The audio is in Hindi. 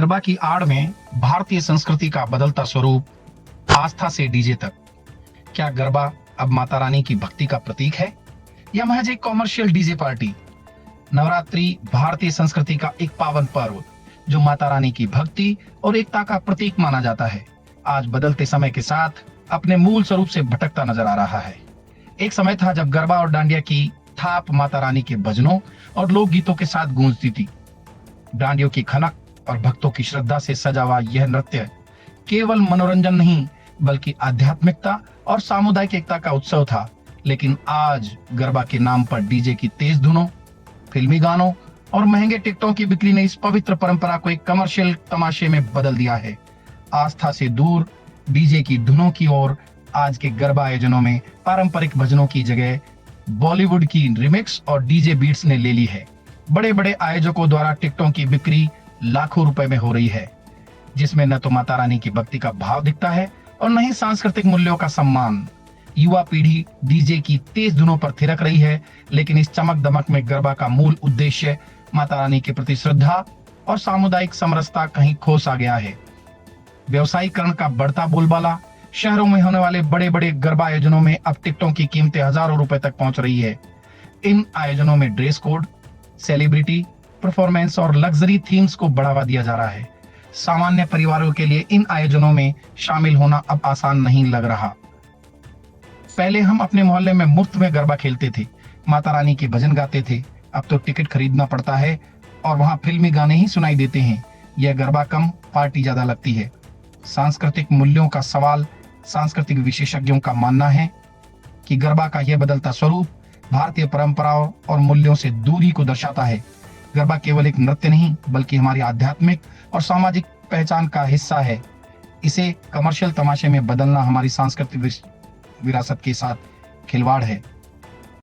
गरबा की आड़ में भारतीय संस्कृति का बदलता स्वरूप, आस्था से डीजे तक। क्या गरबा अब माता रानी की भक्ति का प्रतीक है या महज एक कॉमर्शियल डीजे पार्टी? नवरात्रि भारतीय संस्कृति का एक पावन पर्व जो माता रानी की भक्ति और एकता का प्रतीक माना जाता है, आज बदलते समय के साथ अपने मूल स्वरूप से भटकता नजर आ रहा है। एक समय था जब गरबा और डांडिया की थाप माता रानी के भजनों और लोकगीतों के साथ गूंजती थी। डांडियों की खनक और भक्तों की श्रद्धा से सजा हुआ यह नृत्य केवल मनोरंजन नहीं बल्कि आध्यात्मिकता और सामुदायिक एकता का उत्सव था। लेकिन आज गरबा के नाम पर डीजे की तेज धुनों, फिल्मी गानों और महंगे टिकटों की बिक्री ने इस पवित्र परंपरा को एक कमर्शियल तमाशे में बदल दिया है। आस्था से दूर डीजे की धुनों की ओर आज के गरबा आयोजनों में पारंपरिक भजनों की जगह बॉलीवुड की रिमिक्स और डीजे बीट्स ने ले ली है। बड़े बड़े आयोजकों द्वारा टिकटों की बिक्री लाखों रुपए में हो रही है, जिसमें न तो माता रानी की भक्ति का भाव दिखता है और न ही सांस्कृतिक मूल्यों का सम्मान। युवा पीढ़ी डीजे की तेज धुनों पर थिरक रही है, लेकिन इस चमक दमक में गरबा का मूल उद्देश्य माता रानी के प्रति श्रद्धा और सामुदायिक समरसता कहीं खो सा गया है। व्यवसायीकरण का बढ़ता बोलबाला, शहरों में होने वाले बड़े बड़े गरबा आयोजनों में अब टिकटों की कीमतें हजारों रुपए तक पहुंच रही है। इन आयोजनों में ड्रेस कोड, सेलिब्रिटी परफॉर्मेंस और लग्जरी थीम्स को बढ़ावा दिया जा रहा है। सामान्य परिवारों के लिए इन आयोजनों में शामिल होना अब आसान नहीं लग रहा। पहले हम अपने मोहल्ले में मुफ्त में गरबा खेलते थे, माता रानी के भजन गाते थे। अब तो टिकट खरीदना पड़ता है और वहां फिल्मी गाने ही सुनाई देते हैं। यह गरबा कम, पार्टी ज्यादा लगती है। सांस्कृतिक मूल्यों का सवाल, सांस्कृतिक विशेषज्ञों का मानना है कि गरबा का यह बदलता स्वरूप भारतीय परंपराओं और मूल्यों से दूरी को दर्शाता है। गरबा केवल एक नृत्य नहीं बल्कि हमारी आध्यात्मिक और सामाजिक पहचान का हिस्सा है। इसे कमर्शियल तमाशे में बदलना हमारी सांस्कृतिक विरासत के साथ खिलवाड़ है।